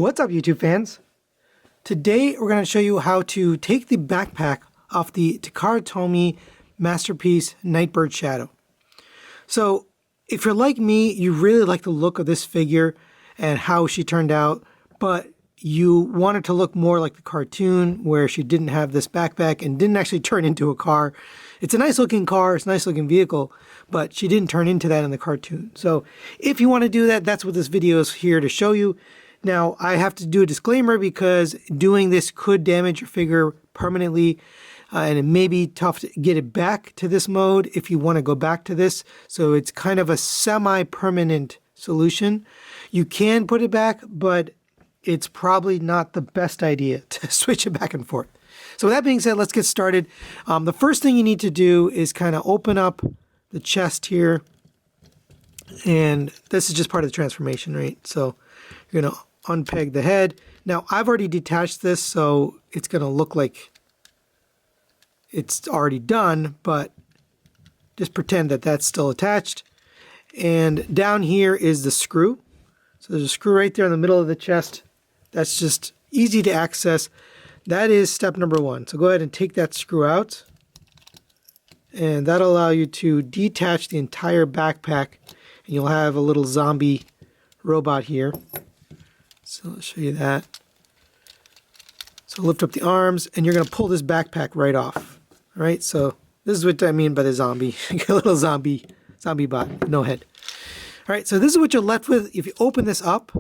What's up, YouTube fans? Today we're going to show you how to take the backpack off the Takara Tomy masterpiece Nightbird Shadow. So if you're like me, you really like the look of this figure and how she turned out, but you want it to look more like the cartoon where she didn't have this backpack and didn't actually turn into a car. It's a nice looking car, it's a nice looking vehicle, but she didn't turn into that in the cartoon. So if you want to do that, that's what this video is here to show you. Now, I have to do a disclaimer because doing this could damage your figure permanently, and it may be tough to get it back to this mode if you want to go back to this. So it's kind of a semi-permanent solution. You can put it back, but it's probably not the best idea to switch it back and forth. So with that being said, let's get started. The first thing you need to do is kind of open up the chest here. And this is just part of the transformation, right? So you're going to unpeg the head. Now, I've already detached this, so it's going to look like it's already done, but just pretend that that's still attached. And down here is the screw. So there's a screw right there in the middle of the chest. That's just easy to access. That is step number one. So go ahead and take that screw out. And that'll allow you to detach the entire backpack. And you'll have a little zombie robot here. So I'll show you that. So lift up the arms, and you're going to pull this backpack right off. All right, so this is what I mean by the zombie. You get a little zombie bot, no head. All right, so this is what you're left with. If you open this up,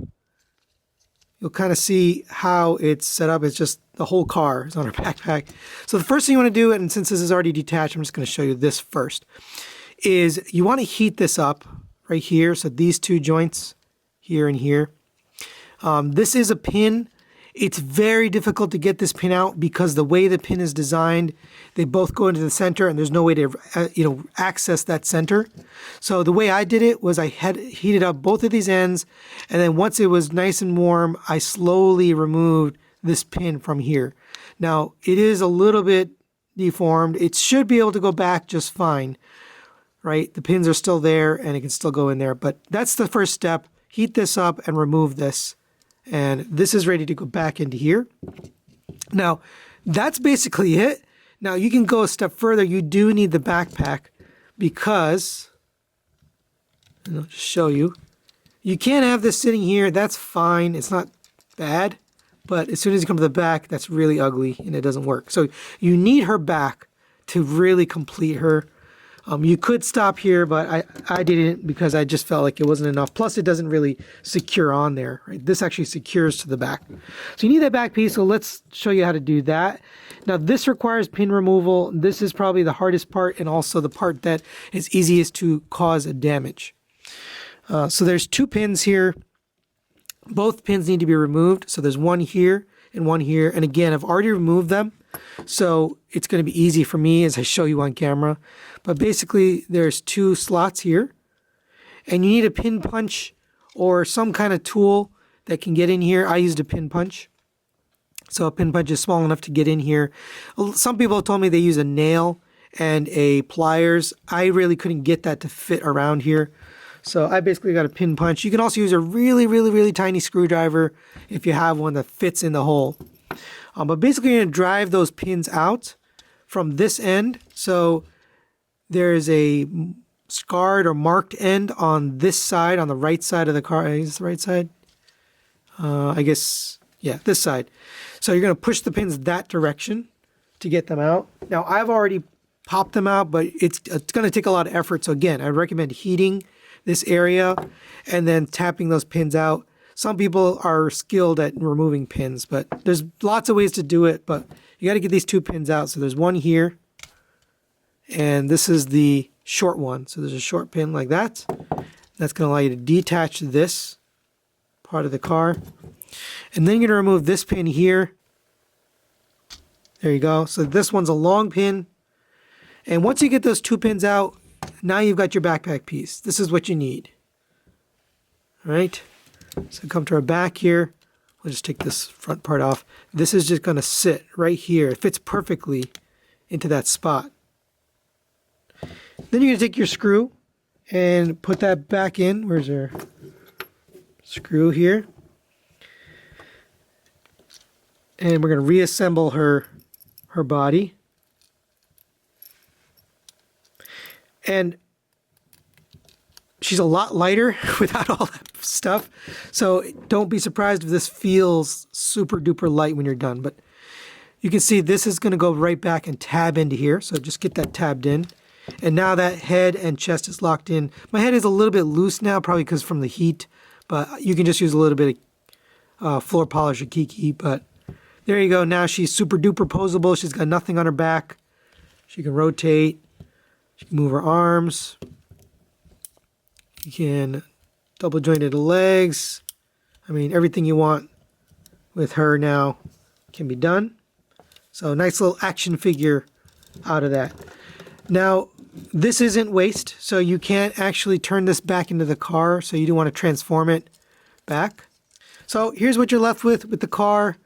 you'll kind of see how it's set up. It's just the whole car is on her backpack. So the first thing you want to do, and since this is already detached, I'm just going to show you this first, is you want to heat this up right here. So these two joints, here and here. This is a pin. It's very difficult to get this pin out because the way the pin is designed, they both go into the center and there's no way to access that center. So the way I did it was I had heated up both of these ends, and then once it was nice and warm, I slowly removed this pin from here. Now, it is a little bit deformed. It should be able to go back just fine, right? The pins are still there and it can still go in there, but that's the first step. Heat this up and remove this. And this is ready to go back into here. Now, that's basically it. Now, you can go a step further. You do need the backpack because, and I'll just show you, you can't have this sitting here. That's fine. It's not bad. But as soon as you come to the back, that's really ugly and it doesn't work. So you need her back to really complete her. You could stop here, but I didn't because I just felt like it wasn't enough. Plus, it doesn't really secure on there. Right? This actually secures to the back. So you need that back piece, so let's show you how to do that. Now, this requires pin removal. This is probably the hardest part and also the part that is easiest to cause damage. So there's two pins here. Both pins need to be removed. So there's one here and one here. And again, I've already removed them. So it's going to be easy for me as I show you on camera. But basically, there's two slots here. And you need a pin punch or some kind of tool that can get in here. I used a pin punch. So a pin punch is small enough to get in here. Some people told me they use a nail and a pliers. I really couldn't get that to fit around here. So I basically got a pin punch. You can also use a really, really, really tiny screwdriver if you have one that fits in the hole. But basically, you're going to drive those pins out from this end. So there's a scarred or marked end on this side, on the right side of the car. Is this the right side? I guess, yeah, this side. So you're going to push the pins that direction to get them out. Now, I've already popped them out, but it's going to take a lot of effort. So again, I recommend heating this area and then tapping those pins out. Some people are skilled at removing pins, but there's lots of ways to do it, but you got to get these two pins out. So there's one here, and this is the short one. So there's a short pin like that. That's going to allow you to detach this part of the car. And then you're going to remove this pin here. There you go. So this one's a long pin. And once you get those two pins out, now you've got your backpack piece. This is what you need. All right. So come to our back here. We'll just take this front part off. This is just going to sit right here. It fits perfectly into that spot. Then you're going to take your screw and put that back in. Where's our screw here? And we're going to reassemble her body. And she's a lot lighter without all that stuff. So don't be surprised if this feels super duper light when you're done. But you can see this is going to go right back and tab into here. So just get that tabbed in. And now that head and chest is locked in. My head is a little bit loose now, probably because from the heat. But you can just use a little bit of floor polish or kiki. But there you go. Now she's super duper posable. She's got nothing on her back. She can rotate. She can move her arms. You can double jointed the legs. I mean, everything you want with her now can be done. So nice little action figure out of that. Now, this isn't waste, so you can't actually turn this back into the car, so you do want to transform it back. So here's what you're left with the car.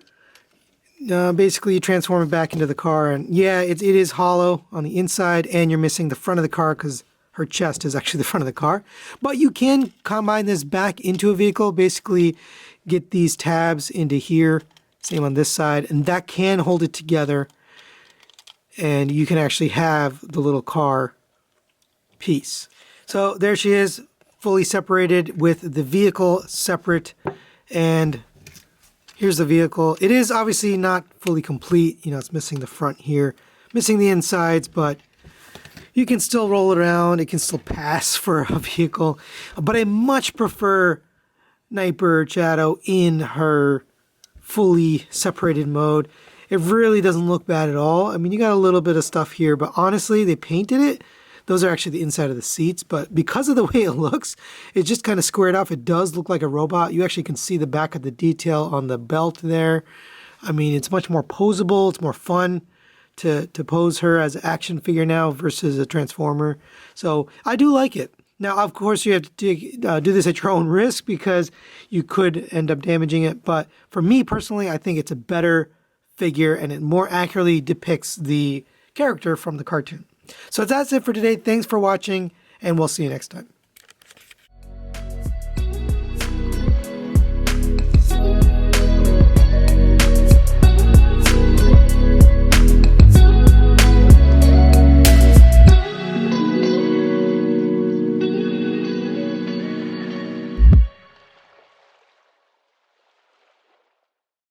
Basically, you transform it back into the car, and yeah, it is hollow on the inside, and you're missing the front of the car because her chest is actually the front of the car. But you can combine this back into a vehicle, basically get these tabs into here, same on this side, and that can hold it together, and you can actually have the little car piece. So there she is, fully separated with the vehicle separate, and here's the vehicle. It is obviously not fully complete. You know, it's missing the front here, missing the insides, but you can still roll it around. It can still pass for a vehicle. But I much prefer Nightbird Shadow in her fully separated mode. It really doesn't look bad at all. I mean, you got a little bit of stuff here, but honestly, they painted it. Those are actually the inside of the seats, but because of the way it looks, it's just kind of squared off. It does look like a robot. You actually can see the back of the detail on the belt there. I mean, it's much more posable. It's more fun to pose her as an action figure now versus a transformer. So I do like it. Now, of course, you have to do this at your own risk because you could end up damaging it. But for me personally, I think it's a better figure and it more accurately depicts the character from the cartoon. So that's it for today. Thanks for watching, and we'll see you next time.